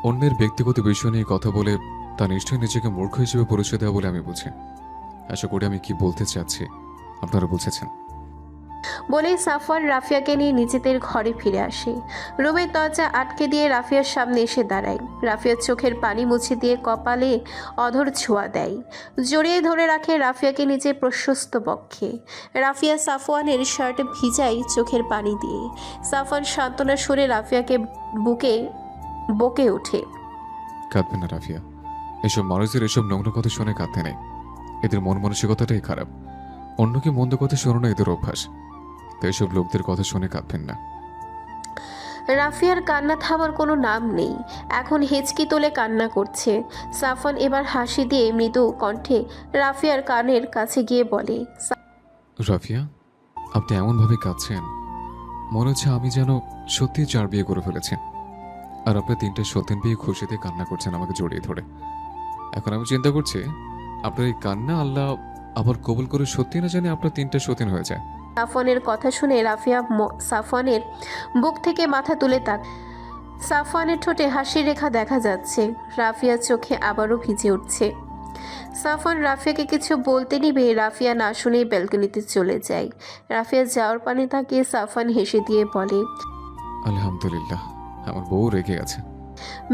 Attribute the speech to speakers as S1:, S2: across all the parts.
S1: অন্যের ব্যক্তিগত বিষয় নিয়ে কথা বলে তা নিশ্চয়ই নিজেকে মূর্খ হিসেবে পরিচয় দেওয়া বলে আমি বুঝি। আশা করি আমি কি বলতে চাচ্ছি আপনারা বুঝেছেন।
S2: বলেই সাফওয়ান রাফিয়াকে নিয়ে নিজেদের ঘরে ফিরে আসে। রুমের দরজা আটকে দিয়ে রাফিয়ার সামনে এসে দাঁড়ায়। রাফিয়ার চোখের পানি মুছে দিয়ে কপালে অধর ছোঁয়া দেয়। জড়িয়ে ধরে রাখে রাফিয়াকে নিজের প্রশস্ত বক্ষে। রাফিয়া সাফওয়ানের শার্ট ভিজায় চোখের পানি দিয়ে। সাফওয়ান সান্ত্বনা সুরে রাফিয়াকে বুকে বকে ওঠে।
S1: কাঁদবেন না রাফিয়া, এসব মানুষদের এসব নোংরা কথা শুনে কাঁদতে নেই। এদের মন মানসিকতাটাই খারাপ। অন্যকে মন্দ কথা শোনানো এদের অভ্যাস, তাই এসব লোকদের কথা শুনে কাঁদবেন না।
S2: রাফিয়ার কান্না থামার কোনো নাম নেই। এখন হেঁচকি তোলে কান্না করছে। সাফওয়ান এবার হাসি দিয়ে মৃদু কণ্ঠে রাফিয়ার কানের কাছে গিয়ে বলে,
S1: রাফিয়া, আপনি এমনভাবে কাঁদছেন মনে হচ্ছে আমি যেন সত্যি 4 বিয়ে করে ফেলেছি, আর আপনার 3টে সতীন বিয়ে খুশিতে কান্না করছেন আমাকে জড়িয়ে ধরে। এখন আমি চিন্তা করছি আপনার এই কান্না আল্লাহ আবার কবুল করে সত্যি না জানি আপনার 3টে সতীন হয়ে যায়।
S2: সাফওয়ানের কথা শুনে রাফিয়া সাফওয়ানের বুক থেকে মাথা তুলে তাক। সাফওয়ানের ঠোঁটে হাসির রেখা দেখা যাচ্ছে। রাফিয়ার চোখে আবারও ভিজে উঠছে। সাফওয়ান রাফিয়াকে কিছু বলতে নিবে রাফিয়া না শুনেই ব্যালকনিতে চলে যায়। রাফিয়া যাওয়ার পানি তাকিয়ে সাফওয়ান হেসে দিয়ে বলে,
S1: আলহামদুলিল্লাহ, আমার বউ রেগে গেছে।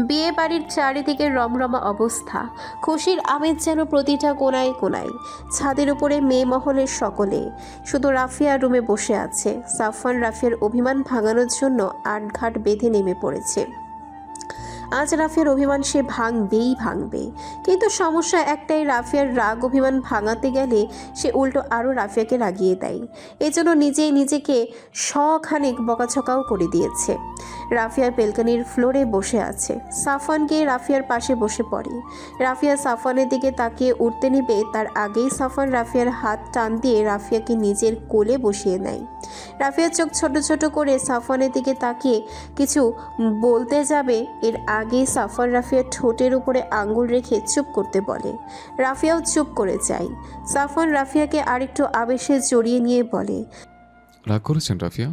S2: বিয়ে বাড়ির চারিদিকে রমরমা অবস্থা। খুশির আমেজ যেন প্রতিটা কোনায় কোনায়। ছাদের উপরে মেয়ে মহলের সকলে। শুধু রাফিয়া রুমে বসে আছে। সাফওয়ান রাফিয়ার অভিমান ভাঙানোর জন্য আটঘাট বেঁধে নেমে পড়েছে। আজ রাফিয়ার অভিমান সে ভাঙবেই ভাঙবে। কিন্তু সমস্যা একটাই, রাফিয়ার রাগ অভিমান ভাঙাতে গেলে সে উল্টো আরও রাফিয়াকে রাগিয়ে দেয়। এজন্য নিজেই নিজেকে শখানেক বকাঝকাও করে দিয়েছে। রাফিয়া বেলকনির ফ্লোরে বসে আছে। সাফওয়ান গিয়ে রাফিয়ার পাশে বসে পড়ে। রাফিয়া সাফওয়ানের দিকে তাকিয়ে উঠতে নিবে, তার আগেই সাফওয়ান রাফিয়ার হাত টান দিয়ে রাফিয়াকে নিজের কোলে বসিয়ে নেয়। রাফিয়ার চোখ ছোট ছোট করে সাফওয়ানের দিকে তাকিয়ে কিছু বলতে যাবে, এর আগেই সাফওয়ান রাফিয়ার ঠোঁটের উপরে আঙ্গুল রেখে চুপ করতে বলে। রাফিয়াও চুপ করে যায়। সাফওয়ান রাফিয়াকে আরেকটু আবেশে জড়িয়ে নিয়ে বলে,
S1: রাগ করেছেন রাফিয়া?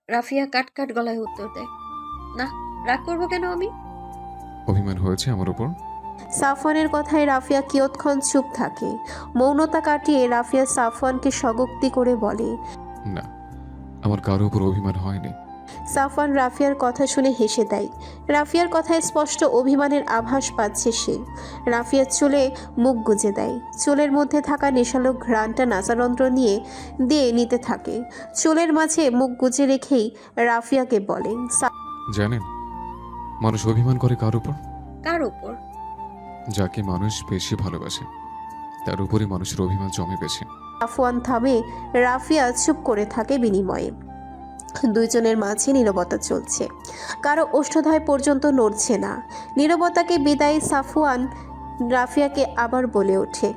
S3: রাফিয়া কাট কাট গলায় উত্তর দেয়, না, রাগ করবো কেন আমি?
S1: অভিমান হয়েছে আমার উপর?
S2: সাফওয়ানের কথায় রাফিয়া কিয়ৎক্ষণ চুপ থাকে। মৌনতা কাটিয়ে রাফিয়া সাফওয়ানকে স্বগোক্তি করে বলে,
S1: না, আমার কারো উপর অভিমান হয়নি।
S2: সাফওয়ান রাফিয়ার কথা শুনে হেসে দেয়। রাফিয়ার কথায় স্পষ্ট অভিমানের আভাস পাচ্ছে সে। রাফিয়ার চুলে মুখ গুজে দেয়। চুলের মধ্যে থাকা নেশালো ঘ্রাণটা নাসাযন্ত্র দিয়ে নিতে থাকে। চুলের মাঝে মুখ গুজে রেখেই রাফিয়াকে বলে,
S1: জানেন, মানুষ অভিমান করে কার উপর?
S3: কার উপর?
S1: যাকে মানুষ বেশি ভালোবাসে তার উপরই মানুষের অভিমান জমে বেশি।
S2: সাফওয়ান থামে। রাফিয়া চুপ করে থাকে বিনিময়ে। দুইজনের মাঝে নীরবতা চলছে। কারো ওষ্ঠধায় পর্যন্ত নড়ছে না। নীরবতাকে বিদায় সাফওয়ান রাফিয়াকে আবার বলে ওঠে,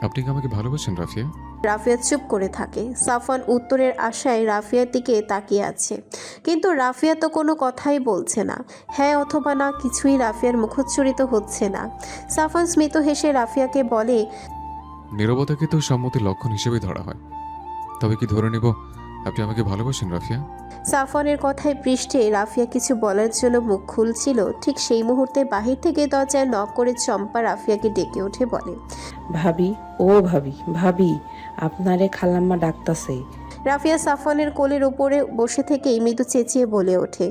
S1: আপনি কি আমাকে ভালোবাসেন রাফিয়া?
S2: রাফিয়া চুপ করে থাকে। সাফওয়ান উত্তরের আশায় রাফিয়ার দিকে তাকিয়ে আছে, কিন্তু রাফিয়া তো কোনো কথাই বলছে না। হ্যাঁ অথবা না কিছুই রাফিয়ার মুখোচ্চারিত হচ্ছে না। সাফওয়ান স্মিত হেসে রাফিয়াকে বলে,
S1: নীরবতাকে তো সম্মতির লক্ষণ হিসেবে ধরা হয়, তবে কি ধরে নিব আপনি আমাকে ভালোবাসেন রাফিয়া?
S2: সাফওয়ানের কথায় পৃষ্ঠে রাফিয়া কিছু বলার জন্য মুখ খুলছিল, ঠিক সেই মুহূর্তে বাহির থেকে দরজায় নক করে চম্পা রাফিয়াকে ডেকে উঠে বলে,
S4: ভাবি, ও ভাবি, ভাবি, আপনারে খালাম্মা ডাকতাছে।
S2: রাফিয়া সাফওয়ানের কোলের উপরে বসে থেকেই মৃদু চেঁচিয়ে বলে ওঠে।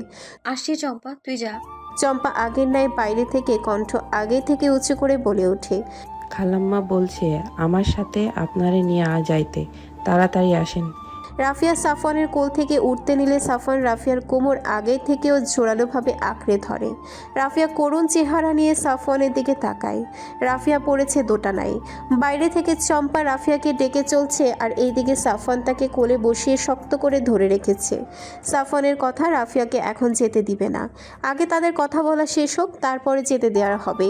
S3: আসছি চম্পা, তুই যা।
S2: চম্পা আগের ন্যায় বাইরে থেকে কণ্ঠ আগে থেকে উঁচু করে বলে ওঠে,
S4: খালাম্মা বলছে আমার সাথে আপনারে নিয়ে যাইতে, তাড়াতাড়ি আসেন।
S2: রাফিয়া সাফওয়ানের কোল থেকে উঠতে নিলে সাফওয়ান রাফিয়ার কোমর আগে থেকেও জোরালোভাবে আঁকড়ে ধরে। রাফিয়া করুণ চেহারা নিয়ে সাফওয়ানের দিকে তাকায়। রাফিয়া পড়েছে দোটানায়। বাইরে থেকে চম্পা রাফিয়াকে ডেকে চলছে, আর এইদিকে সাফওয়ান তাকে কোলে বসিয়ে শক্ত করে ধরে রেখেছে। সাফওয়ানের কথা, রাফিয়াকে এখন যেতে দিবে না। আগে তাদের কথা বলা শেষ হোক, তারপরে যেতে দেওয়া হবে।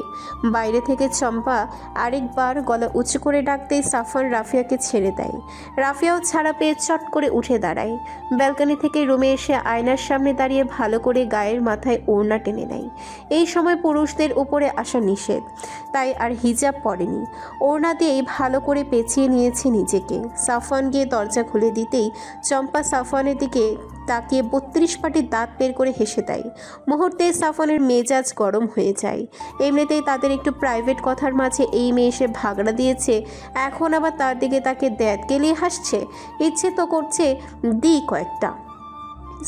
S2: বাইরে থেকে চম্পা আরেকবার গলা উঁচু করে ডাকতেই সাফওয়ান রাফিয়াকে ছেড়ে দেয়। রাফিয়াও ছাড়া পেয়ে চট করে উঠে দাঁড়ায়। ব্যালকনি থেকে রুমে এসে আয়নার সামনে দাঁড়িয়ে ভালো করে গায়ের মাথায় ওড়না টেনে নেয়। এই সময় পুরুষদের উপরে আসা নিষেধ, তাই আর হিজাব পরেনি। ওড়না দিয়েই ভালো করে পেঁচিয়ে নিয়েছে নিজেকে। সাফওয়ান গিয়ে দরজা খুলে দিতেই চম্পা সাফওয়ানের দিকে তাকিয়ে 32 পাটি দাঁত বের করে হেসে দেয়। মুহূর্তে সাফনের মেজাজ গরম হয়ে যায়। এমনিতেই তাদের একটু প্রাইভেট কথার মাঝে এই মেয়ে এসে ভাগড়া দিয়েছে, এখন আবার তার দিকে তাকে দ্যাত গেলিয়ে হাসছে। ইচ্ছে তো করছে দিই কয়েকটা।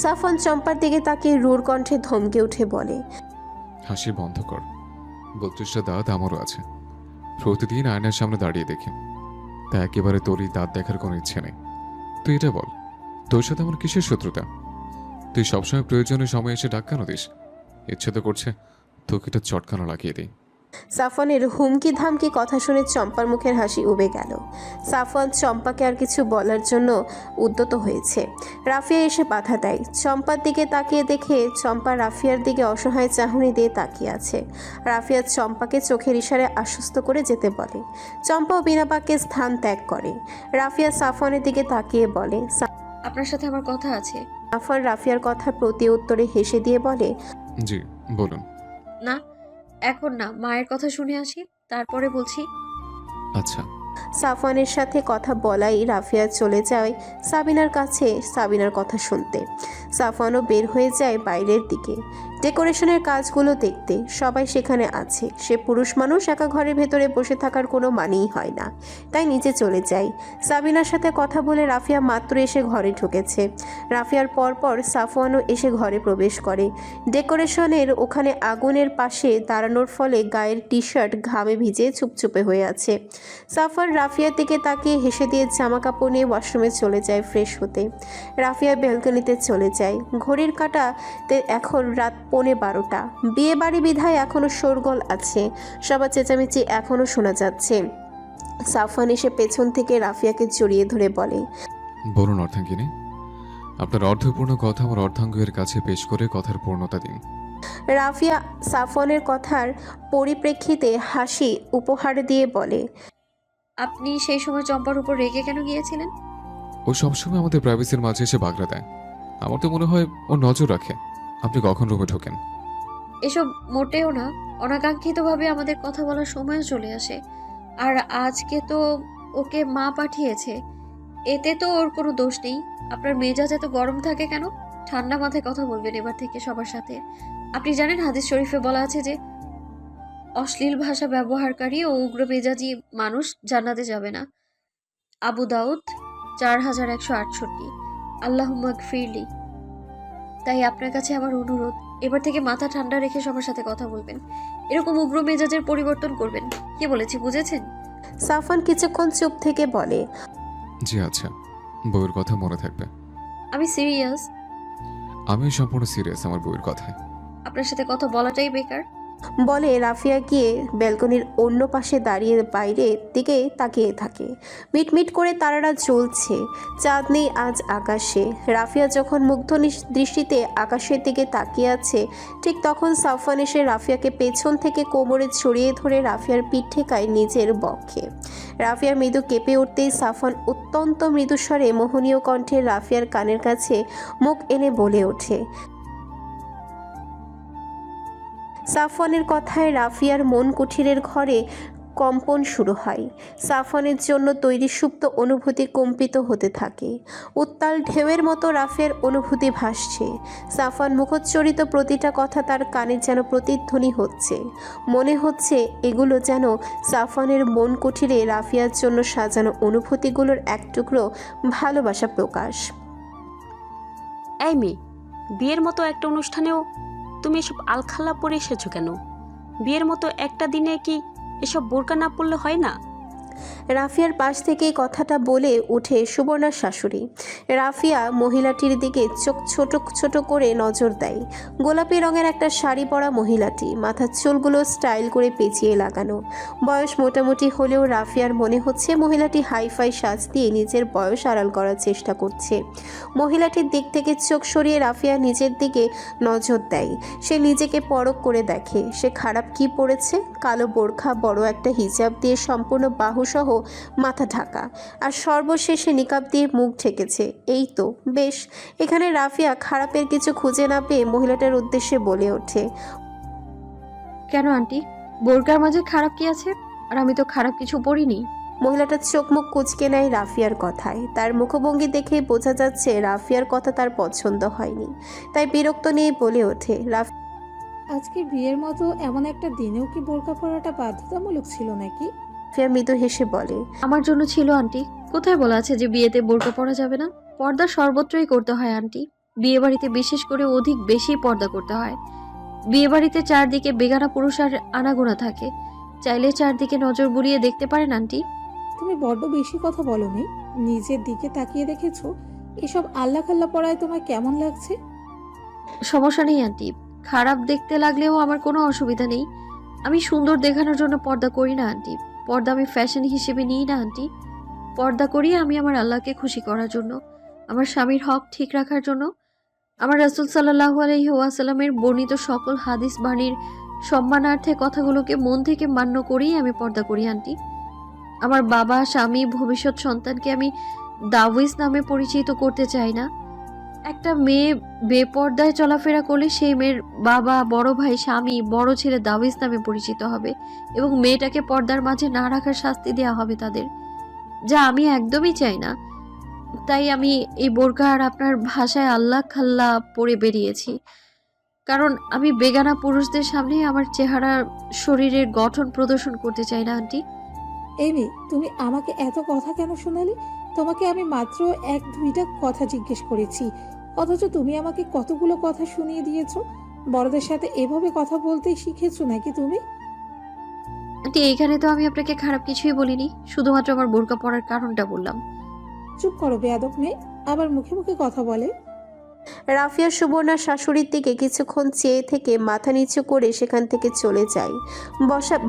S2: সাফন চম্পার দিকে তাকিয়ে রূঢ় কণ্ঠে ধমকে উঠে বলে,
S1: হাসি বন্ধ কর। 32টা দাঁত আমারও আছে, প্রতিদিন আয়নার সামনে দাঁড়িয়ে দেখি, তা একেবারে তোরই দাঁত দেখার কোনো ইচ্ছে নেই। তুই এটা বল, তোর সাথে আমার কিসের শত্রুতা? তুই সবসময় প্রয়োজনীয় সময় এসে ডাক কেন দিস? ইচ্ছে তো করছে তোকে একটা চটকানো লাগিয়ে দিই।
S2: সাফনের হুমকি ধামকি কথা শুনে চম্পার মুখের হাসি উবে গেল। সাফন চম্পাকে আর কিছু বলার জন্য উদ্যত হয়েছে। রাফিয়া এসে বাধা দেয়। চম্পার দিকে তাকিয়ে দেখে চম্পা রাফিয়ার দিকে অসহায় চাহনি দিয়ে তাকিয়ে আছে। রাফিয়া চম্পাকে চোখের ইশারায় আশ্বস্ত করে যেতে বলে। চম্পাও বিনা বাক্যে স্থান ত্যাগ করে। রাফিয়া সাফনের দিকে তাকিয়ে বলে,
S3: আপনার সাথে আমার কথা আছে।
S2: সাফন রাফিয়ার কথার প্রতি উত্তরে হেসে দিয়ে বলে,
S1: জি বলুন।
S3: না, এখন না, মায়ের কথা শুনে আসি, তারপরে বলছি।
S1: আচ্ছা।
S2: সাফওয়ানের সাথে কথা বলাই রাফিয়া চলে যায় সাবিনার কাছে সাবিনার কথা শুনতে। সাফওয়ানও বের হয়ে যায় বাইরের দিকে ডেকোরেশনের কাজগুলো দেখতে। সবাই সেখানে আছে। সে পুরুষ মানুষ, একা ঘরের ভেতরে বসে থাকার কোনো মানেই হয় না, তাই নিচে চলে যায়। সাবিনার সাথে কথা বলে রাফিয়া মাত্র এসে ঘরে ঢুকেছে। রাফিয়ার পরপর সাফওয়ানও এসে ঘরে প্রবেশ করে। ডেকোরেশনের ওখানে আগুনের পাশে দাঁড়ানোর ফলে গায়ের টি শার্ট ঘামে ভিজে চুপচুপে হয়ে আছে। সাফওয়ান রাফিয়ার দিকে তাকিয়ে হেসে দিয়ে জামা কাপড় নিয়ে ওয়াশরুমে চলে যায় ফ্রেশ হতে। রাফিয়া ব্যালকনিতে চলে যায়। ঘড়ির কাঁটাতে এখন রাত 11:15। বিয়ে বাড়ি বিধায় এখনও শোরগোল আছে, সবার চেঁচামেচি এখনও শোনা যাচ্ছে। সাফওয়ান এসে পেছন থেকে রাফিয়াকে জড়িয়ে ধরে বলে,
S1: বলুন অর্ধাঙ্গিনী, আপনার অর্ধপূর্ণ কথা আমার অর্ধাঙ্গের কাছে পেশ করে কথার পূর্ণতা দিন।
S2: রাফিয়া সাফওয়ানের কথার পরিপ্রেক্ষিতে হাসি উপহার দিয়ে বলে,
S3: আপনি সেই সময় চম্পার উপর রেগে কেন গিয়েছিলেন?
S1: ও সবসময় আমাদের প্রাইভেসির মাঝে এসে বাগড়া দেয়। আমার তো মনে হয় ও নজর রাখে আপনি কখন রুমে ঢোকেন।
S3: এসব মোটেও না, অনাকাঙ্ক্ষিতভাবে আমাদের কথা বলার সময় চলে আসে। আর আজকে তো ওকে মা পাঠিয়েছে, এতে তো ওর কোনো দোষ নেই। আপনার মেজাজ এত গরম থাকে কেন? ঠান্ডা মাথায় কথা বলবেন এবার থেকে সবার সাথে। আপনি জানেন হাদিস শরীফে বলা আছে যে অশ্লীল ভাষা ব্যবহারকারী ও উগ্র মেজাজি মানুষ জান্নাতে যাবে না। আবু দাউদ 4168। আল্লাহুম্মা গফিরলি। তাই আপনার কাছে আমার অনুরোধ, এবার থেকে মাথা ঠান্ডা রেখে সবার সাথে কথা বলবেন, এরকম উগ্র মেজাজের পরিবর্তন করবেন। কি বলেছি বুঝেছেন?
S2: সাফওয়ান কিছুক্ষণ চুপ থেকে বলে,
S1: জি আচ্ছা, বউয়ের কথা মনে থাকবে।
S3: আমি সিরিয়াস।
S1: আমি সম্পূর্ণ সিরিয়াস আমার বউয়ের কথায়।
S3: আপনার সাথে কথা বলাটাই বেকার।
S2: বলে রাফিয়া গিয়ে ব্যালকনির অন্য পাশে দাঁড়িয়ে বাইরের দিকে তাকিয়ে থাকে। মিটমিট করে তারারা জ্বলছে, চাঁদ নেই আজ আকাশে। রাফিয়া যখন মুগ্ধ দৃষ্টিতে আকাশের দিকে তাকিয়ে আছে, ঠিক তখন সাফওয়ান এসে রাফিয়াকে পেছন থেকে কোমরে ছড়িয়ে ধরে রাফিয়ার পিঠ ঠেকায় নিজের বক্ষে। রাফিয়ার মৃদু কেঁপে উঠতেই সাফওয়ান অত্যন্ত মৃদুস্বরে মোহনীয় কণ্ঠে রাফিয়ার কানের কাছে মুখ এনে বলে ওঠে। সাফওয়ানের কথায় রাফিয়ার মন কুঠিরের ঘরে কম্পন শুরু হয়। সাফওয়ানের জন্য তৈরি সুপ্ত অনুভূতি কম্পিত হতে থাকে। উত্তাল ঢেউয়ের মতো রাফিয়ার অনুভূতি ভাসছে। সাফওয়ান মুখোচ্চরিত প্রতিটা কথা তার কানে যেন প্রতিধ্বনি হচ্ছে। মনে হচ্ছে এগুলো যেন সাফওয়ানের মন কুঠিরে রাফিয়ার জন্য সাজানো অনুভূতিগুলোর এক টুকরো ভালোবাসা প্রকাশ।
S5: এই মেয়ে, বিয়ের মতো একটা অনুষ্ঠানেও তুমি এসব আলখাল্লা পরে এসেছো কেন? বিয়ের মতো একটা দিনে কি এসব বোরকা না পরলে হয় না?
S2: রাফিয়ার পাশ থেকেই কথাটা বলে উঠে সুবর্ণার শাশুড়ি। রাফিয়া মহিলাটির দিকে চোখ ছোট ছোট করে নজর দেয়। গোলাপি রঙের একটা শাড়ি পরা মহিলাটি, মাথার চুলগুলো স্টাইল করে পেঁচিয়ে লাগানো। বয়স মোটামুটি হলেও রাফিয়ার মনে হচ্ছে মহিলাটি হাইফাই সাজ দিয়ে নিজের বয়স আড়াল করার চেষ্টা করছে। মহিলাটির দিক থেকে চোখ সরিয়ে রাফিয়া নিজের দিকে নজর দেয়। সে নিজেকে পরখ করে দেখে সে খারাপ কি পরেছে। কালো বোরখা, বড় একটা হিজাব দিয়ে সম্পূর্ণ বাহু সহ মাথা ঢাকা, আর সর্বশেষে নিকাব দিয়ে মুখ ঢেকেছে। এই তো বেশ। এখানে রাফিয়া খারাপের কিছু খুঁজে না পেয়ে মহিলাটার উদ্দেশ্যে বলে ওঠে,
S3: কেন আন্টি, বোরকার মাঝে খারাপ কি আছে? আর আমি তো খারাপ কিছু পড়িনি।
S2: মহিলাটা চোখ মুখ কুঁচকে নেয় রাফিয়ার কথায়। তার মুখভঙ্গি দেখেই বোঝা যাচ্ছে রাফিয়ার কথা তার পছন্দ হয়নি, তাই বিরক্ত নিয়ে বলে ওঠে,
S6: আজকে বিয়ের মতো এমন একটা দিনেও কি বোরকা পরাটা বাধ্যতামূলক ছিল নাকি?
S2: রাফিয়া মৃদু হেসে বলে,
S3: আমার জন্য ছিল আন্টি। কোথায় বলা আছে যে বিয়েতে বোরকা পরা যাবে না? পর্দা সর্বত্রই করতে হয় আন্টি। বিয়ে বাড়িতে বিশেষ করে অধিক বেশি পর্দা করতে হয়। বিয়ে বাড়িতে চারদিকে বেগানা পুরুষ আর আনাগোনা থাকে, চাইলে চারদিকে নজর বুলিয়ে দেখতে পারেন আন্টি।
S6: তুমি বড্ড বেশি কথা বলো নি। নিজের দিকে তাকিয়ে দেখেছো এসব আল্লাহ খাল্লা পড়ায় তোমার কেমন লাগছে?
S3: সমস্যা নেই আন্টি, খারাপ দেখতে লাগলেও আমার কোনো অসুবিধা নেই। আমি সুন্দর দেখানোর জন্য পর্দা করি না আন্টি। পর্দা আমি ফ্যাশন হিসেবে নিই না আন্টি। পর্দা করি আমি আমার আল্লাহকে খুশি করার জন্য, আমার স্বামীর হক ঠিক রাখার জন্য। আমার রাসূল সাল্লাল্লাহু আলাইহি ওয়াসাল্লামের বর্ণিত সকল হাদিস বাণীর সম্মানার্থে কথাগুলোকে মন থেকে মান্য করেই আমি পর্দা করি আন্টি। আমার বাবা, স্বামী, ভবিষ্যৎ সন্তানকে আমি দাউইস নামে পরিচিত করতে চাই না। একটা মেয়ে বেপর্দায় চলাফেরা করলে সেই মেয়ের বাবা, বড় ভাই, স্বামী, বড় ছেলে দাউইস নামে পরিচিত হবে এবং মেয়েটাকে পর্দার মাঝে না রাখার শাস্তি দেওয়া হবে তাদের, যা আমি একদমই চাই না। তাই আমি এই বোরকা আর আপনার ভাষায় আল্লাহ খাল্লা পরে বেরিয়েছি, কারণ আমি বেগানা পুরুষদের সামনে আমার চেহারা, শরীরের গঠন প্রদর্শন করতে চাই না আন্টি।
S6: এমি, তুমি আমাকে এত কথা কেন শোনালে? তোমাকে আমি মাত্র 1-2টা কথা জিজ্ঞেস করেছি, অথচ তুমি আমাকে কতগুলো কথা শুনিয়ে দিয়েছো। বড়দের সাথে এভাবে কথা বলতে শিখেছো নাকি তুমি?
S3: আন্টি, এইখানে তো আমি আপনাকে খারাপ কিছুই বলিনি, শুধুমাত্র আমার বোরকা পরার কারণটা বললাম।
S6: চুপ করো বেয়াদব মেয়ে, আবার মুখে মুখে কথা বলে।
S2: রাফিয়া সুবর্ণার শাশুড়ির দিকে কিছুক্ষণ চেয়ে থেকে মাথা নিচু করে সেখান থেকে চলে যায়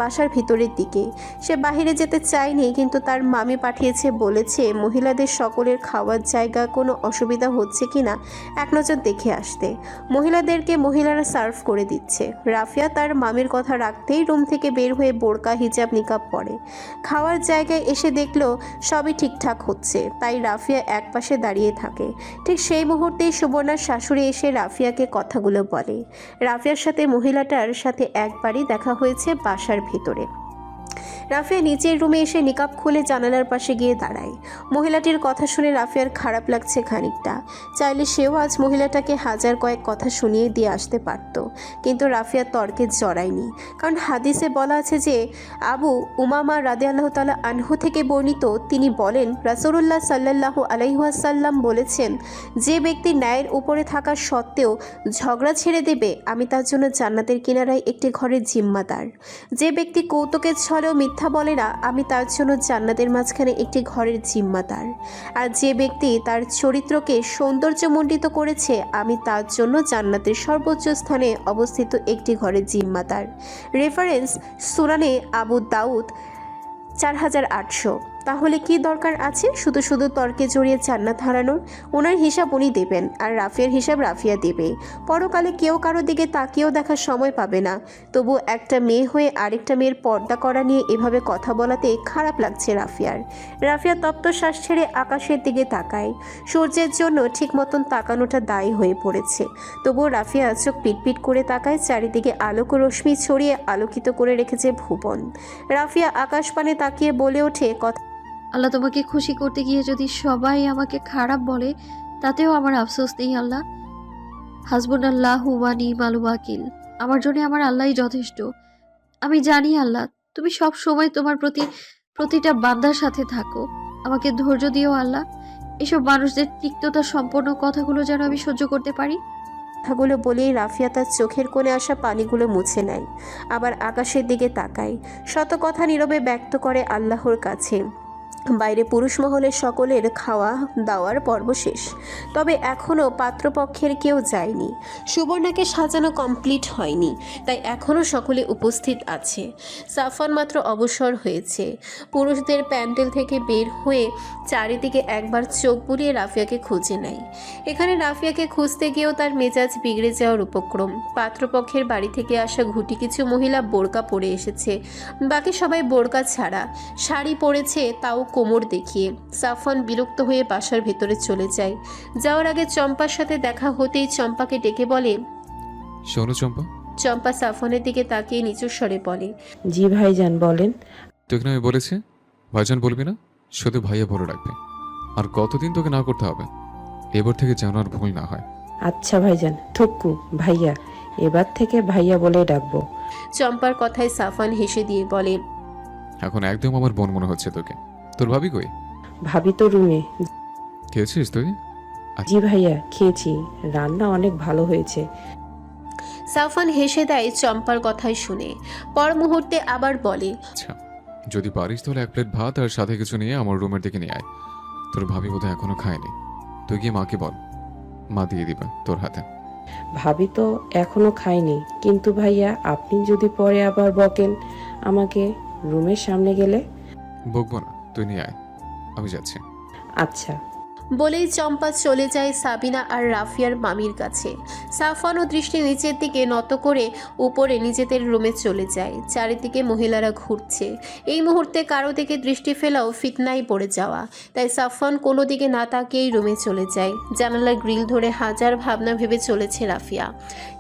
S2: বাসার ভিতরের দিকে। সে বাইরে যেতে চায়নি, কিন্তু তার মামি পাঠিয়েছে, বলেছে মহিলাদের সকলের খাওয়ার জায়গা কোনো অসুবিধা হচ্ছে কিনা এক নজর দেখে আসতে। মহিলাদেরকে মহিলারা সার্ভ করে দিচ্ছে। রাফিয়া তার মামির কথা রাখতেই রুম থেকে বের হয়ে বোরকা, হিজাব, নিকাব পরে। খাওয়ার জায়গায় এসে দেখলো সবই ঠিকঠাক হচ্ছে, তাই রাফিয়া একপাশে দাঁড়িয়ে থাকে। ঠিক সেই মুহূর্তেই সুবর্ণার শাশুড়ি এসে রাফিয়াকে কথাগুলো বলে। রাফিয়ার সাথে মহিলাটার সাথে একবারই দেখা হয়েছে বাসার ভিতরে। রাফিয়া নিচের রুমে এসে নিকাব খুলে জানালার পাশে গিয়ে দাঁড়ায়। মহিলাটির কথা শুনে রাফিয়ার খারাপ লাগছে খানিকটা। চাইলে সেও আজ মহিলাটাকে হাজার কয়েক কথা শুনিয়ে দিয়ে আসতে পারত, কিন্তু রাফিয়া তর্কে জড়ায়নি। কারণ হাদিসে বলা আছে যে আবু উমামা রাদিয়াল্লাহু তাআলা আনহু থেকে বর্ণিত, তিনি বলেন রাসূলুল্লাহ সাল্লাল্লাহু আলাইহি ওয়াসাল্লাম বলেছেন, যে ব্যক্তি ন্যায়ের উপরে থাকা সত্ত্বেও ঝগড়া ছেড়ে দেবে, আমি তার জন্য জান্নাতের কিনারায় একটি ঘরের জিম্মাদার। যে ব্যক্তি কৌতুকের ছলেও মিথ্যা বলে না, আমি তার জন্য জান্নাতের মাঝখানে একটি ঘরের জিম্মাদার। আর যে ব্যক্তি তার চরিত্রকে সৌন্দর্যমণ্ডিত করেছে, আমি তার জন্য জান্নাতের সর্বোচ্চ স্থানে অবস্থিত একটি ঘরের জিম্মাদার। রেফারেন্স সুনানে আবু দাউদ 4800। তাহলে কি দরকার আছে শুধু শুধু তর্কে জড়িয়ে জান্নাত হারানোর? ওনার হিসাব উনি দেবেন, আর রাফিয়ার হিসাব রাফিয়া দেবে। পরকালে কেউ কারো দিকে তাকিয়েও দেখার সময় পাবে না। তবু একটা মেয়ে হয়ে আরেকটা মেয়ের পর্দা করা নিয়ে এভাবে কথা বলাতে খারাপ লাগছে রাফিয়ার। রাফিয়া তপ্ত শ্বাস ছেড়ে আকাশের দিকে তাকায়। সূর্যের জন্য ঠিক মতন তাকানোটা দায়ী হয়ে পড়েছে। তবুও রাফিয়া চোখ পিটপিট করে তাকায়। চারিদিকে আলোক রশ্মি ছড়িয়ে আলোকিত করে রেখেছে ভুবন। রাফিয়া আকাশ পানে তাকিয়ে বলে ওঠে,
S3: আল্লাহ, তোমাকে খুশি করতে গিয়ে যদি সবাই আমাকে খারাপ বলে, তাতেও আমার আফসোস নেই আল্লাহ। হাসবুনাল্লাহু ওয়া নি'মাল ওয়াকিল। আমার জন্য আমার আল্লাহই যথেষ্ট। আমি জানি আল্লাহ, তুমি সব সময় তোমার প্রতিটা বান্দার সাথে থাকো। আমাকে ধৈর্য দিও আল্লাহ। এসব মানুষদের তিক্ততা সম্পন্ন কথাগুলো যেন আমি সহ্য করতে পারি।
S2: কথাগুলো বলেই রাফিয়া তার চোখের কোণে আসা পানিগুলো মুছে নেয়, আবার আকাশের দিকে তাকায়। শত কথা নীরবে ব্যক্ত করে আল্লাহর কাছে। বাইরে পুরুষ মহলের সকলের খাওয়া দাওয়ার পর্ব শেষ, তবে এখনও পাত্রপক্ষের কেউ যায়নি। সুবর্ণাকে সাজানো কমপ্লিট হয়নি, তাই এখনও সকলে উপস্থিত আছে। সাফওয়ান মাত্র অবসর হয়েছে। পুরুষদের প্যান্ডেল থেকে বের হয়ে চারিদিকে একবার চোখ বুলিয়ে রাফিয়াকে খুঁজে নেয়। এখানে রাফিয়াকে খুঁজতে গিয়েও তার মেজাজ বিগড়ে যাওয়ার উপক্রম। পাত্রপক্ষের বাড়ি থেকে আসা ঘুটি কিছু মহিলা বোরকা পরে এসেছে, বাকি সবাই বোরকা ছাড়া, শাড়ি পরেছে, তাও কোমর দেখিয়ে। সাফওয়ান বিরক্ত হয়ে বাসার ভেতরে চলে যায়। যাওয়ার আগে চম্পার সাথে দেখা হতেই চম্পাকে ডেকে বলে,
S1: শোনো চম্পা।
S2: চম্পা সাফওয়ানের দিকে তাকিয়ে নিচু স্বরে বলে,
S4: জি ভাইজান বলেন।
S1: তোকে না আমি বলেছি ভাইজান বলবি না? শুধু ভাইয়া বলে রাখবে। আর কতদিন তোকে না করতে হবে? এবার থেকে যেন আর ভুল না হয়।
S4: আচ্ছা ভাইজান, থুক্কু ভাইয়া, এবার থেকে ভাইয়া বলেই ডাকবো।
S2: চম্পার কথায় সাফওয়ান হেসে দিয়ে বলে,
S1: এখন একদম আমার বোন মনে হচ্ছে তোকে। তোর ভাবি কই?
S4: ভাবি তো রুমে।
S1: খেয়েছিস তুই?
S4: জি ভাইয়া, খেয়েছি, রান্না অনেক ভালো হয়েছে।
S2: সাফওয়ান হেসে দেয় চম্পার কথাই শুনে। পর মুহূর্তে আবার বলে,
S1: আচ্ছা, যদি পারিস তাহলে 1 প্লেট ভাত আর সাথে কিছু নিয়ে আমার রুমের দিকে নিয়ে আয়। তোর ভাবি বোধহয় এখনো খায়নি। তুই গিয়ে মাকে বল, মা দিয়ে দিবে তোর হাতে।
S4: ভাবি তো এখনো খায়নি, কিন্তু ভাইয়া আপনি যদি পরে আবার বকেন আমাকে রুমের সামনে গেলে।
S1: বকবো না, তুই নিয়ে আয়, আমি যাচ্ছি।
S4: আচ্ছা।
S2: বলেই চম্পা চলে যায় সাবিনা আর রাফিয়ার মামির কাছে। সাফওয়ানও দৃষ্টি নিচের দিকে নত করে উপরে নিজেদের রুমে চলে যায়। চারিদিকে মহিলারা ঘুরছে। এই মুহূর্তে কারো দিকে দৃষ্টি ফেলাও ফিতনায় পড়ে যাওয়া। তাই সাফওয়ান কোনো দিকে না তাকিয়েই রুমে চলে যায়। জানালার গ্রিল ধরে হাজার ভাবনা ভেবে চলেছে রাফিয়া।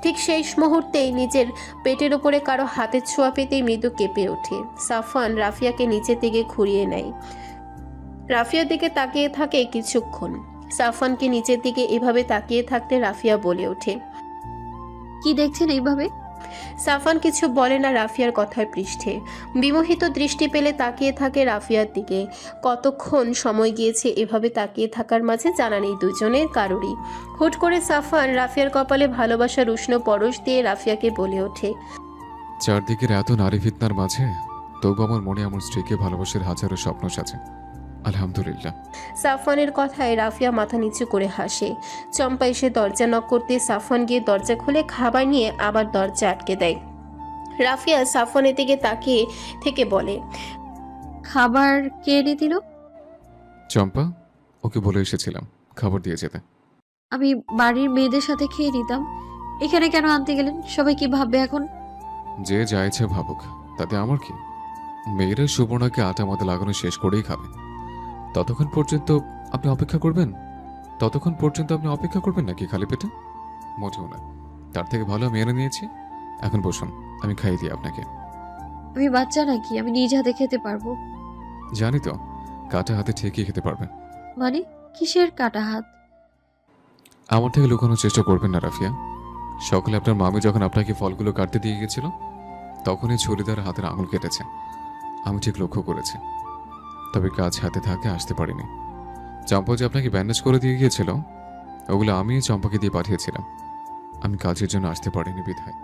S2: ঠিক সেই মুহূর্তেই নিজের পেটের ওপরে কারো হাতের ছোঁয়া পেতেই মৃদু কেঁপে ওঠে। সাফওয়ান রাফিয়াকে নিচের দিকে ঘুরিয়ে নেয়। রাফিয়ার দিকে তাকিয়ে থাকে কিছুক্ষণ। সাফওয়ানকে নিচের দিকে এভাবে তাকিয়ে থাকতে রাফিয়া বলে ওঠে,
S3: কি দেখছেন এইভাবে?
S2: সাফওয়ান কিছু বলে না রাফিয়ার কথার পৃষ্ঠে। বিমোহিত দৃষ্টি পেলে তাকিয়ে থাকে রাফিয়ার দিকে। কতক্ষণ সময় গিয়েছে এভাবে তাকিয়ে থাকার মাঝে জানা নেই দুজনের কারোরই। হুট করে সাফওয়ান রাফিয়ার কপালে ভালোবাসার উষ্ণ পরশ দিয়ে রাফিয়াকে বলে ওঠে,
S1: চারদিকের এত নারী ফিতনার মাঝে তবু আমার মনে আমার স্ত্রীকে ভালোবাসার হাজারো স্বপ্ন সাজে। আলহামদুলিল্লাহ।
S2: সাফওয়ানের কথায় রাফিয়া মাথা নিচু করে হাসে। চম্পা এসে দরজা নক করতে সাফওয়ান গিয়ে দরজা খুলে খাবার নিয়ে আবার দরজা আটকে দেয়। রাফিয়া সাফওয়ানের দিকে তাকিয়ে থেকে বলে,
S3: খাবার কে এনে দিল?
S1: চম্পা, ওকে বলে এসেছিলাম খাবার দিয়ে যেতে।
S3: আমি বাড়ির মেয়েদের সাথে খেয়ে নিতাম, এখানে কেন আনতে গেলেন? সবাই কি ভাববে এখন?
S1: যে যা ইচ্ছে ভাবুক, তাতে আমার কি? মেয়েরা সুবর্ণাকে আটা মাথা লাগানো শেষ করেই খাবে। ততক্ষণ পর্যন্ত আপনি অপেক্ষা করবেন? নাকি খালি পেটে? মোটেও না। তার থেকে ভালো আমি এনে নিয়েছি। এখন বসুন, আমি খাইয়ে দিই আপনাকে।
S3: আমি বাচ্চা নাকি? আমি নিজ হাতে খেতে পারবো।
S1: জানি তো, কাটা হাতে ঠিকই খেতে পারবেন।
S3: মানে কিসের কাটা হাত?
S1: আমার থেকে লুকানোর চেষ্টা করবেন না রাফিয়া। সকালে আপনার মামি যখন আপনাকে ফলগুলো কাটতে দিয়ে গেছিল, তখনই ছুরিদার হাতের আঙুল কেটেছে। আমি ঠিক লক্ষ্য করেছি, তবে কাজ হাতে থাকে আসতে পারিনি। চম্পা যে আপনাকে ব্যান্ডেজ করে দিয়ে গিয়েছিল, ওগুলো আমি চম্পাকে দিয়ে পাঠিয়েছিলাম। আমি কাজের জন্য আসতে পারিনি বিধায়।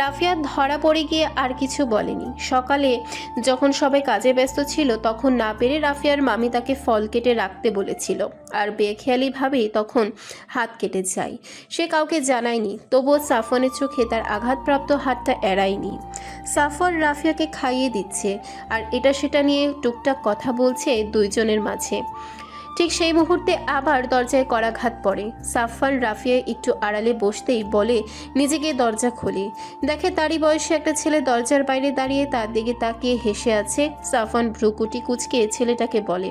S2: রাফিয়া ধরা পড়ে গিয়ে আর কিছু বলেনি। সকালে যখন সবাই কাজে ব্যস্ত ছিল তখন না পেরে রাফিয়ার মামি তাকে ফল কেটে রাখতে বলেছিল, আর বেখেয়ালিভাবেই তখন হাত কেটে যায়। সে কাউকে জানায়নি, তবুও সাফওয়ানের চোখে তার আঘাতপ্রাপ্ত হাতটা এড়ায়নি। সাফওয়ান রাফিয়াকে খাইয়ে দিচ্ছে আর এটা সেটা নিয়ে টুকটাক কথা বলছে দুইজনের মাঝে। ঠিক সেই মুহূর্তে আবার দরজায় করাঘাত পড়ে। সাফওয়ান রাফিয়া একটু আড়ালে বসতেই বলে নিজেকে দরজা খোলে। দেখে তারই বয়সী একটা ছেলে দরজার বাইরে দাঁড়িয়ে তার দিকে তাকিয়ে হেসে আছে। সাফওয়ান ভ্রুকুটি কুঁচকে ছেলেটাকে বলে,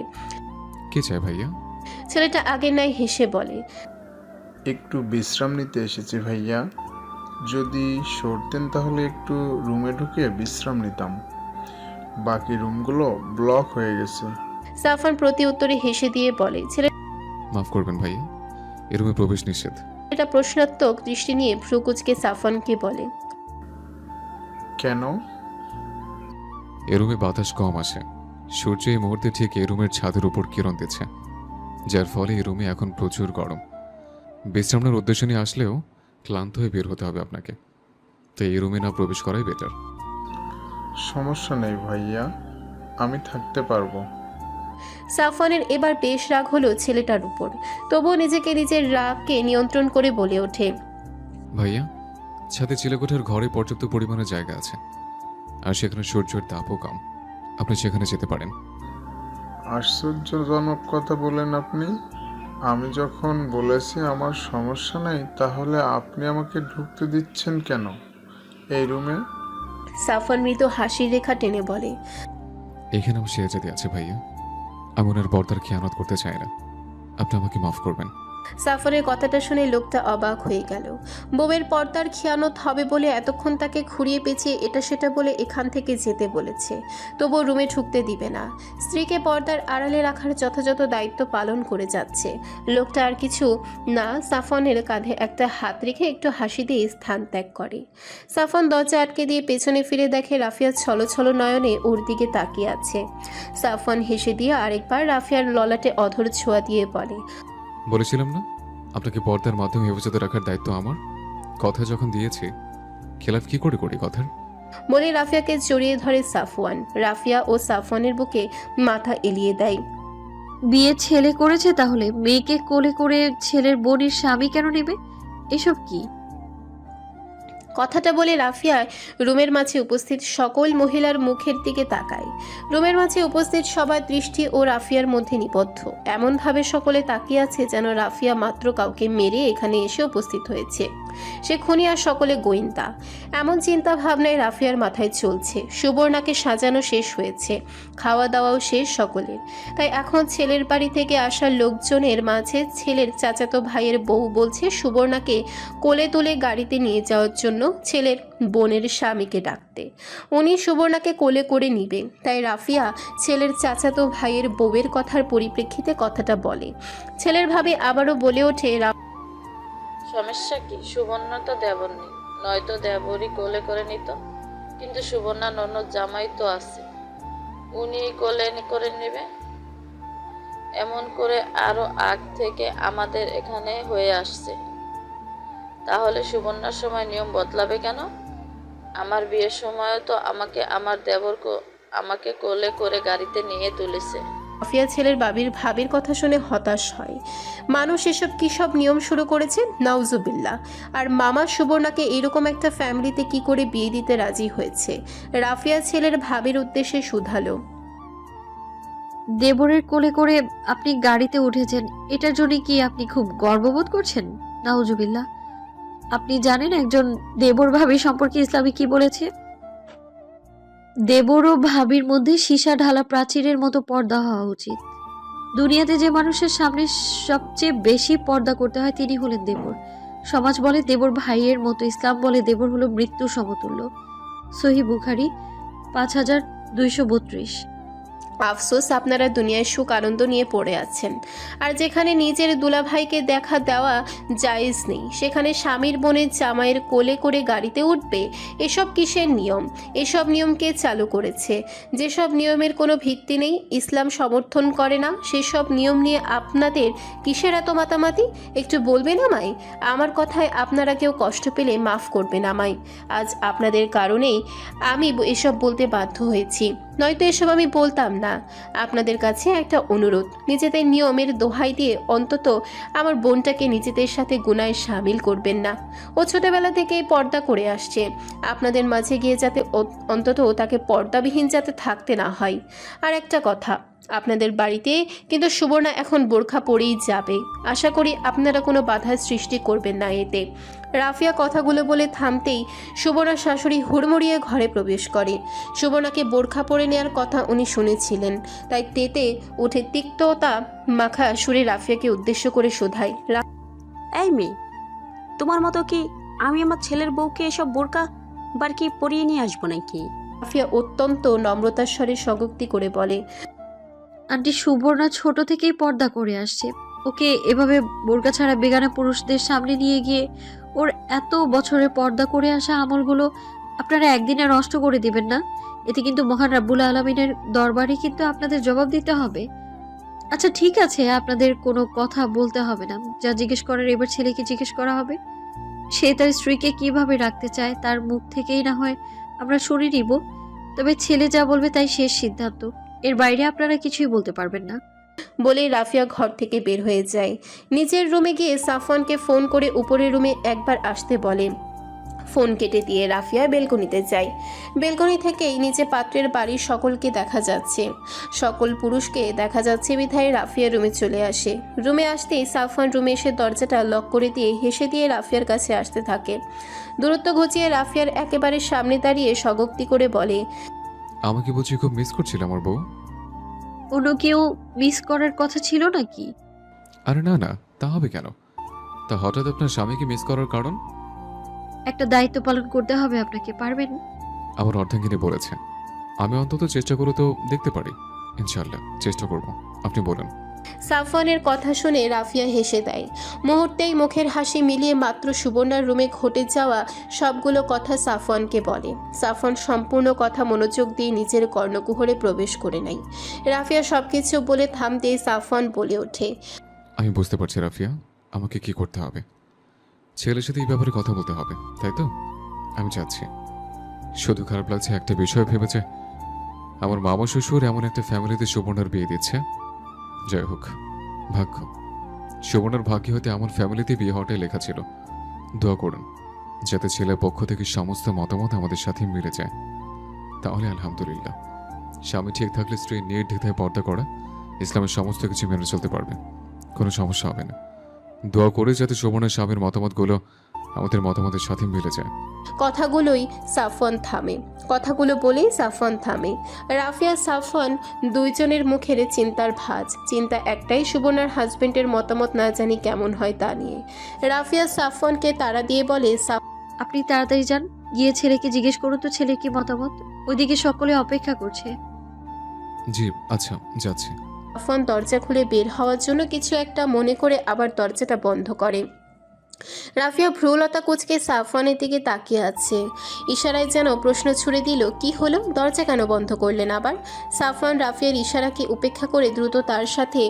S1: কি চাই ভাইয়া?
S2: ছেলেটা আগের নাই হেসে বলে,
S7: একটু বিশ্রাম নিতে এসেছি ভাইয়া, যদি সরতেন তাহলে একটু রুমে ঢুকে বিশ্রাম নিতাম, বাকি রুমগুলো ব্লক হয়ে গেছে।
S2: সাফওয়ান প্রতি উত্তরে হেসে দিয়ে বলে,
S1: মাফ করবেন ভাইয়া, এ রুমে প্রবেশ নিষেধ।
S2: ছেলেটা প্রশ্নাত্মক দৃষ্টি নিয়ে ভ্রুকুচকে সাফওয়ানকে বলে,
S7: কেন?
S1: এ রুমে বাতাস কম আসে। সূর্য এই মুহূর্তে ঠিক এ রুমের ছাদের উপর কিরণ দিচ্ছে, যার ফলে এই রুমে এখন প্রচুর গরম। বিশ্রাম নেওয়ার উদ্দেশ্য নিয়ে আসলেও ক্লান্ত হয়ে বের হতে হবে আপনাকে, তো এই রুমে না প্রবেশ করাই বেটার।
S7: সমস্যা নেই ভাইয়া, আমি থাকতে পারবো।
S2: সাফওয়ানের এবার বেশ রাগ হলো ছেলেটার উপর, তবুও নিজেকে নিজের রাগকে নিয়ন্ত্রণ করে বলে ওঠে,
S1: ভাইয়া, ছাদে চিলেকোঠার ঘরে পর্যাপ্ত পরিমাণে জায়গা আছে, আর সেখানে সূর্যের তাপও কম। আপনি সেখানে যেতে পারেন।
S7: আশ্চর্যজনক কথা বলেন আপনি। আমি যখন বলেছি আমার সমস্যা নেই, তাহলে আপনি আমাকে ঢুকতে দিচ্ছেন কেন এই রুমে?
S2: সাফওয়ান মৃদু হাসির রেখা টেনে বলে,
S1: এখানে আমার শেয়াজাদি আছে ভাইয়া, আমি ওনার বর্দার খেয়ানত করতে চাই না। আপনি আমাকে মাফ করবেন।
S2: সাফনের কথাটা শুনে লোকটা অবাক হয়ে গেল। বউয়ের পর্দার খেয়ানত হবে বলে এতক্ষণ তাকে খুঁড়িয়ে পেঁচিয়ে এটা সেটা বলে এখান থেকে যেতে বলেছে, তবুও রুমে ঢুকতে দিবে না। স্ত্রীকে পর্দার আড়ালে রাখার যথাযথ দায়িত্ব পালন করে যাচ্ছে লোকটা। আর কিছু না, সাফনের কাঁধে একটা হাত রেখে একটু হাসি দিয়ে স্থান ত্যাগ করে। সাফন দরজা আটকে দিয়ে পেছনে ফিরে দেখে রাফিয়া ছলো নয়নে ওর দিকে তাকিয়ে আছে। সাফন হেসে দিয়ে আরেকবার রাফিয়ার ললাটে অধর ছোঁয়া দিয়ে বলে,
S1: বলেছিলাম না আপনাকে পর্দার মাধ্যমে হেফাজতে রাখার দায়িত্ব আমার। কথা যখন দিয়েছি খেলাফ কি করে করি কথার।
S2: বলে রাফিয়াকে জড়িয়ে ধরে সাফওয়ান। রাফিয়া ও সাফওয়ানের বুকে মাথা এলিয়ে দেয়।
S3: বিয়ে ছেলে করেছে, তাহলে মেয়েকে কোলে করে ছেলের বোনের স্বামী কেন নেবে? এসব কি?
S2: কথাটা বলে রাফিয়া রুমের মাঝে উপস্থিত সকল মহিলার মুখের দিকে তাকায়। রুমের মাঝে উপস্থিত সবার দৃষ্টি ও রাফিয়ার মধ্যে নিবদ্ধ। এমনভাবে সকলে তাকিয়ে আছে যেন রাফিয়া মাত্র কাউকে মেরে এখানে এসে উপস্থিত হয়েছে। সে খুনি আর সকলে গোয়েন্দা, এমন চিন্তা ভাবনায় রাফিয়ার মাথায় চলছে। সুবর্ণাকে সাজানো শেষ হয়েছে, খাওয়া দাওয়াও শেষ সকলের। তাই এখন ছেলের বাড়ি থেকে আসা লোকজনের মাঝে ছেলের চাচাতো ভাইয়ের বউ বলছে সুবর্ণাকে কোলে তুলে গাড়িতে নিয়ে যাওয়ার জন্য ছেলের বোনের স্বামীকে ডাকতে। উনি সুবর্ণাকে কোলে করে নিবে। তাই রাফিয়া ছেলের চাচাতো ভাইয়ের বউয়ের কথার পরিপ্রেক্ষিতে কথাটা বলে। ছেলের ভাবে আবারও বলে ওঠে,
S8: সমস্যা কি? সুবর্ণা তো দেবর নেই, নয়তো দেবরই কোলে করে নিত। কিন্তু সুবর্ণা ননদ জামাই তো আছে, উনি কোলে করে নেবে। এমন করে আরো আগ থেকে আমাদের এখানে হয়ে আসছে। তাহলে সুবর্ণার সময় নিয়ম বদলাবে কেন? আমার বিয়ের সময়ও তো আমাকে আমার দেবর আমাকে কোলে করে গাড়িতে নিয়ে তুলেছে।
S2: রাফিয়া ছেলের ভাবির কথা শুনে হতাশ হয়। মানুষ এসব কি সব নিয়ম শুরু করেছে, নাউজুবিল্লাহ। আর মামা সুবর্ণাকে এরকম একটা ফ্যামিলিতে কি করে বিয়ে দিতে রাজি হয়েছে? রাফিয়া ছেলের ভাবির উদ্দেশ্যে শুধালো,
S3: দেবরের কোলে করে আপনি গাড়িতে উঠেছেন, এটার জন্য কি আপনি খুব গর্ববোধ করছেন? নাউজুবিল্লাহ। আপনি জানেন একজন দেবর ভাবি সম্পর্কে ইসলামে কি বলেছে? দেবর ও ভাবির মধ্যে সীসা ঢালা প্রাচীরের মতো পর্দা হওয়া উচিত। দুনিয়াতে যে মানুষের সামনে সবচেয়ে বেশি পর্দা করতে হয় তিনি হলেন দেবর। সমাজ বলে দেবর ভাইয়ের মতো, ইসলাম বলে দেবর হলো মৃত্যু সমতুল্য। সহিহ বুখারী 5232।
S2: আফসোস আপনারা দুনিয়ায় সুখ আনন্দ নিয়ে পড়ে আছেন, আর যেখানে নিজের দুলাভাইকে দেখা দেওয়া জায়েজ নেই সেখানে স্বামীর বোনের জামাইয়ের কোলে করে গাড়িতে উঠবে। এসব কিসের নিয়ম? এসব নিয়ম কে চালু করেছে? যেসব নিয়মের কোনো ভিত্তি নেই, ইসলাম সমর্থন করে না, সেসব নিয়ম নিয়ে আপনাদের কিসের এত মাতামাতি? একটু বলবেন আমায়? আমার কথায় আপনারা কেউ কষ্ট পেলে মাফ করবেন আমায়। আজ আপনাদের কারণেই আমি এসব বলতে বাধ্য হয়েছি, নয়তো এসব আমি বলতাম না। আপনাদের কাছে একটা অনুরোধ, নিজেদের নিয়মের দোহাই দিয়ে অন্তত আমার বোনটাকে নিজেদের সাথে গুনায় সামিল করবেন না। ও ছোটবেলা থেকেই পর্দা করে আসছে, আপনাদের মাঝে গিয়ে যাতে অন্তত তাকে পর্দাবিহীন যাতে থাকতে না হয়। আর একটা কথা, আপনাদের বাড়িতে কিন্তু সুবর্ণা এখন বোরখা পরেই যাবে। আশা করি আপনারা কোনো বাধার সৃষ্টি করবেন না এতে। রাফিয়া কথাগুলো বলে থামতেই সুবর্ণার শাশুড়ি হুড়মুড়িয়ে ঘরে প্রবেশ করে। সুবর্ণাকে বোরখা পরে নেওয়ার কথা উনি শুনেছিলেন, তাই তেতে উঠে তিক্ততা মাখা সুরে রাফিয়াকে উদ্দেশ্য করে শোধায়,
S5: এই মেয়ে, তোমার মতো কি আমি আমার ছেলের বউকে এসব বোরকা বারকি পরিয়ে নিয়ে আসবো নাকি?
S2: রাফিয়া অত্যন্ত নম্রতার স্বরে স্বগোক্তি করে বলে,
S3: আন্টি সুবর্ণা ছোট থেকেই পর্দা করে আসছে। ওকে এভাবে বোরকা ছাড়া বেগানা পুরুষদের সামনে নিয়ে গিয়ে ওর এত বছরের পর্দা করে আসা আমলগুলো আপনারা একদিনে নষ্ট করে দিবেন না। এতে কিন্তু মহান রাব্বুল আলামিনের দরবারে কিন্তু আপনাদের জবাব দিতে হবে। আচ্ছা ঠিক আছে, আপনাদের কোনো কথা বলতে হবে না, যা জিজ্ঞেস করার এবার ছেলেকে জিজ্ঞেস করা হবে। সে তার স্ত্রীকে কিভাবে রাখতে চায় তার মুখ থেকেই না হয় আমরা শুনে নিব। তবে ছেলে যা বলবে তাই শেষ সিদ্ধান্ত, এর বাইরে আপনারা কিছুই বলতে পারবেন না।
S2: বলে রাফিয়া ঘর থেকে বের হয়ে যায়। নিজের রুমে গিয়ে সাফওয়ানকে ফোন করে উপরের রুমে একবার আসতে বলে। ফোন কেটে দিয়ে রাফিয়া বেলকনিতে যায়। বেলকনি থেকেই নিচে পাত্রের বাড়ির সকলকে দেখা যাচ্ছে, সকল পুরুষকে দেখা যাচ্ছে বিধায় রাফিয়া রুমে চলে আসে। রুমে আসতেই সাফওয়ান রুমে এসে দরজাটা লক করে দিয়ে হেসে দিয়ে রাফিয়ার কাছে আসতে থাকে। দূরত্ব ঘুচিয়ে রাফিয়ার একেবারে সামনে দাঁড়িয়ে স্বগোক্তি করে বলে,
S1: আমাকে বুঝি খুব মিস করছিল আমার বউ?
S3: অন্য কেউ মিস করার কথা ছিল নাকি?
S1: আরে না না, তা হবে কেন? তা হঠাৎ আপনার স্বামীকে মিস করার কারণ?
S3: একটা দায়িত্ব পালন করতে হবে আপনাকে, পারবেন?
S1: আমার অর্ধাঙ্গিনী বলেছে আমি অন্তত চেষ্টা করে তো দেখতে পারি। ইনশাল্লাহ চেষ্টা করব। আপনি বলুন।
S2: সাফওয়ানের কথা শুনে রাফিয়া হেসে দেয়। মুহূর্তেই মুখের হাসি মিলিয়ে মাত্র সুবর্ণার রুমে ঘটে যাওয়া সবগুলো কথা সাফওয়ানকে বলে। সাফওয়ান সম্পূর্ণ কথা মনোযোগ দিয়ে নিজের কর্ণকুহরে প্রবেশ করে নেয়। রাফিয়া সবকিছু বলে থামতেই সাফওয়ান বলে ওঠে,
S1: আমি বুঝতে পারছি রাফিয়া, আমাকে কি করতে হবে। ছেলের সাথে এই ব্যাপারে কথা বলতে হবে, তাই তো? আমি যাচ্ছি। শুধু খারাপ লাগছে একটা বিষয় ভেবেছে, আমার মামা শ্বশুর এমন একটা ফ্যামিলিতে সুবর্ণার বিয়ে দিচ্ছে। যাই হোক, ভাগ্য। সুবর্ণার ভাগ্যে হয়তো এমন ফ্যামিলিতে বিয়ে হওয়াটাই লেখা ছিল। দোয়া করুন যাতে ছেলের পক্ষ থেকে সমস্ত মতামত আমাদের সাথে মিলে যায়। তাহলে আলহামদুলিল্লাহ। স্বামী ঠিক থাকলে স্ত্রী নির্দ্বিধায় পর্দা করা, ইসলামের সমস্ত কিছু মেনে চলতে পারবে, কোনো সমস্যা হবে না। দোয়া করে যাতে সুবর্ণের স্বামীর মতামতগুলো আমাদের মতামতের সাথে মিলে যায়।
S2: কথাগুলো বলেই সাফওয়ান থামে। রাফিয়া সাফওয়ান দুইজনের মুখের চিন্তার ভাঁজ। চিন্তা একটাই, সুবর্ণার হাজবেন্ডের মতামত না জানি কেমন হয় তা নিয়ে। রাফিয়া সাফওয়ানকে তাড়া দিয়ে বলে,
S3: আপনি তাড়াতাড়ি যান, গিয়ে ছেলেকে জিজ্ঞেস করুন তো ছেলের কি মতামত। ওইদিকে সকলে অপেক্ষা করছে।
S1: জি আচ্ছা, যাচ্ছি।
S2: সাফওয়ান দরজা খুলে বের হওয়ার জন্য কিছু একটা মনে করে আবার দরজাটা বন্ধ করে। রাফিয়া ভ্রুলতা কুঁচকে সাফওয়ানের দিকে তাকিয়ে আছে। ইশারায় যেন প্রশ্ন ছুড়ে দিল, কি হলো, দরজা কেন বন্ধ করলেন আবার? সাফওয়ান রাফিয়ার ইশারাকে উপেক্ষা করে দ্রুত তার সাথে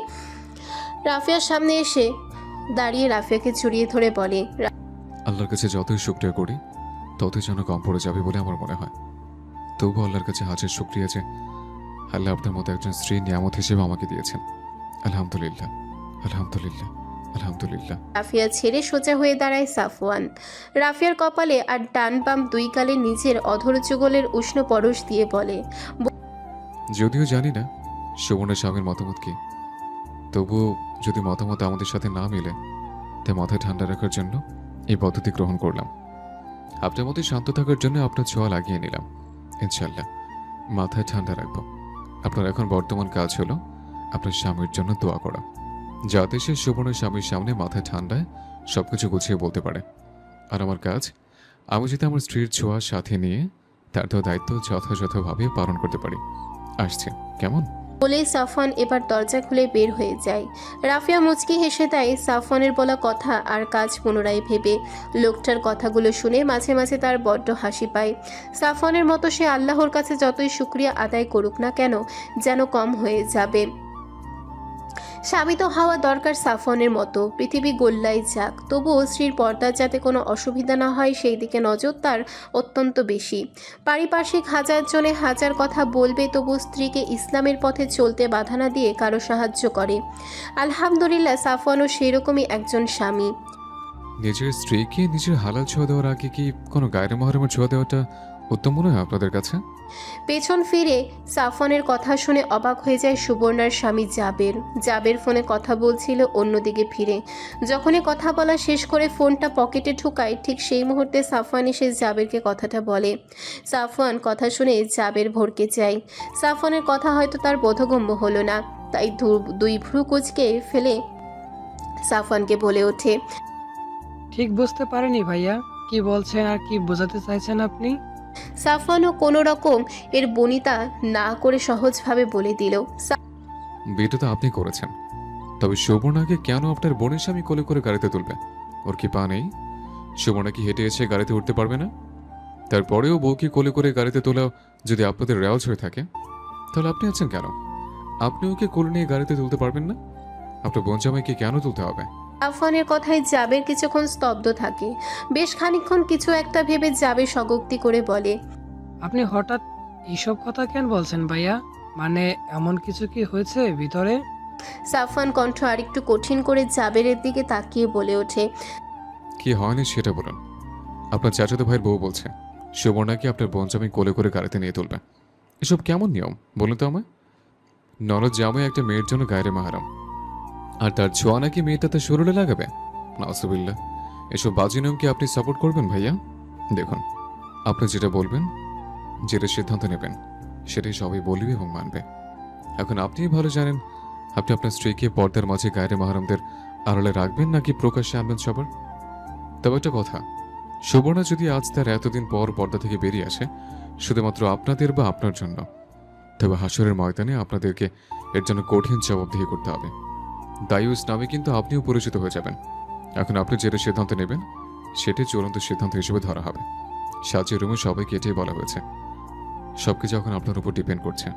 S2: রাফিয়ার সামনে এসে দাঁড়িয়ে রাফিয়াকে জড়িয়ে ধরে বলে,
S1: আল্লাহর কাছে যতই শুকরিয়া করি ততই যেন কম পড়ে যাবে বলে আমার মনে হয়। তবুও আল্লাহর কাছে হাজার শুকরিয়া যে আল্লাহ আপনার মতো একজন স্ত্রী নিয়ামত হিসেবে আমাকে দিয়েছেন। আলহামদুলিল্লাহ, আলহামদুলিল্লাহ, আলহামদুলিল্লাহ।
S2: রাফিয়া ছেড়ে সোজা হয়ে দাঁড়ায় সাফওয়ান। রাফিয়ার কপালে আর ডান বাম দুই গালে নিজের অধর যুগলের উষ্ণ পরশ দিয়ে বলে,
S1: যদিও জানি না সুবর্ণের স্বামীর মতামত কি, তবুও যদি মতামত আমাদের সাথে না মিলে তাই মাথায় ঠান্ডা রাখার জন্য এই পদ্ধতি গ্রহণ করলাম। আপনার মধ্যে শান্ত থাকার জন্য আপনার ছোঁয়া লাগিয়ে নিলাম। ইনশাল্লাহ মাথায় ঠান্ডা রাখবো। আপনার এখন বর্তমান কাজ হলো আপনার স্বামীর জন্য দোয়া করা, যাতে সে সুবর্ণের স্বামীর সামনে মাথায় ঠান্ডায় সবকিছু গুছিয়ে বলতে পারে। আর আমার কাজ, আমি যাতে আমার স্ত্রীর ছোঁয়া সাথে নিয়ে তার তো দায়িত্ব যথাযথভাবে পালন করতে পারি। আসছে কেমন?
S2: বলেই সাফওয়ান এবার দরজা খুলে বের হয়ে যায়। রাফিয়া মুচকি হেসে দেয় সাফওয়ানের বলা কথা আর কাজ পুনরায় ভেবে। লোকটার কথাগুলো শুনে মাঝে মাঝে তার বড্ড হাসি পায়। সাফওয়ানের মতো সে আল্লাহর কাছে যতই শুকরিয়া আদায় করুক না কেন, যেন কম হয়ে যাবে। স্বামী তো হওয়া দরকার সাফওয়ানের মতো, পৃথিবী গোল্লাই যাক, তবুও স্ত্রীর পর্দার যাতে কোনো অসুবিধা না হয় সেই দিকে নজর তার অত্যন্ত বেশি। পারিপার্শ্বিক হাজার জনে হাজার কথা বলবে, তবু স্ত্রীকে ইসলামের পথে চলতে বাধা না দিয়ে কারো সাহায্য করে। আলহামদুলিল্লাহ, সাফওয়ানও সেরকমই একজন স্বামী।
S1: নিজের স্ত্রীকে নিজের হালাল ছোঁয়া দেওয়ার আগে কি কোনো গায়ের মহরমের ছোঁয়া দেওয়াটা উত্তম মনে হয় আপনাদের কাছে?
S2: পেছন ফিরে সাফওয়ানের কথা শুনে অবাক হয়ে যায় সুবর্ণার স্বামী জাবের। জাবের ফোনে কথা বলছিল অন্যদিকে ফিরে। যখনই কথা বলা শেষ করে ফোনটা পকেটে ঢুকায়, ঠিক সেই মুহূর্তে সাফওয়ান এসে জাবেরকে কথাটা বলে। সাফওয়ান কথা শুনে জাবের ভড়কে যায়। সাফওয়ানের কথা হয়তো তার বোধগম্য হলো না, তাই দুই ভ্রু কুঁচকে ফেলে সাফওয়ানকে বলে ওঠে,
S9: ঠিক বুঝতে পারিনি ভাইয়া, কি বলছেন আর কি বোঝাতে চাইছেন আপনি?
S2: সাফওয়ানও কোনো রকম এর বনিতা না করে সহজভাবে বলে দিল,
S1: বিয়েটা তো আপনি করেছেন, তবে সুবর্ণাকে কেন আপনার বোনের স্বামী কোলে করে গাড়িতে তুলবে? ওর কি পা নেই? সুবর্ণা কি হেঁটে এসে গাড়িতে উঠতে পারবে না? তারপরেও বউকে কোলে করে গাড়িতে তোলাও যদি আপনাদের রেওয়াজ হয়ে থাকে, তাহলে আপনি আছেন কেন? আপনি ওকে কোলে নিয়ে গাড়িতে তুলতে পারবেন না? আপনার বোন জামাইকে কেন তুলতে হবে?
S2: সাফওয়ানের কথায় জাবের কিছুক্ষণ স্তব্ধ থাকে। বেশ খানিকক্ষণ কিছু একটা ভেবে জাবের স্বগোক্তি করে বলে,
S9: আপনি হঠাৎ এইসব কথা কেন বলছেন ভাইয়া? মানে এমন কিছু কি হয়েছে ভিতরে?
S2: সাফওয়ান কণ্ঠ আরেকটু কঠিন করে জাবেরের দিকে তাকিয়ে বলে ওঠে,
S1: কি হয়নি সেটা বলুন। আপনার চাচাতো ভাইয়ের বউ বলছে সুবর্ণাকে আপনার বোন জামাই কোলে করে গাড়িতে নিয়ে তুলবে। এসব কেমন নিয়ম বলুন তো আমায়? ননদ জামাই একটা মেয়ের জন্য গায়ের মাহারাম, আর তার ছোঁয়া নাকি মেয়েটা তার শরীরে লাগাবে? নাউজুবিল্লাহ। এসব বাজে নিয়ম কি আপনি সাপোর্ট করবেন ভাইয়া? দেখুন, আপনি যেটা বলবেন, যেটা সিদ্ধান্ত নেবেন, সেটাই সবাই বলবে এবং মানবে। এখন আপনিই ভালো জানেন আপনি আপনার স্ত্রীকে পর্দার মাঝে গায়ের মাহারামদের আড়ালে রাখবেন নাকি প্রকাশ্যে আনবেন সবার? তবে একটা কথা, সুবর্ণা যদি আজ তার এতদিন পর পর্দা থেকে বেরিয়ে আসে শুধুমাত্র আপনাদের বা আপনার জন্য, তবে হাসরের ময়দানে আপনাদেরকে এর জন্য কঠিন জবাবদিহি করতে হবে। দায়ুস নামে কিন্তু আপনিও পরিচিত হয়ে যাবেন। এখন আপনি যেটা সিদ্ধান্ত নেবেন সেটাই চূড়ান্ত সিদ্ধান্ত হিসেবে ধরা হবে। সাজিয়ে রুমে সবাইকে এটাই বলা হয়েছে। সবকিছু এখন আপনার উপর ডিপেন্ড করছে।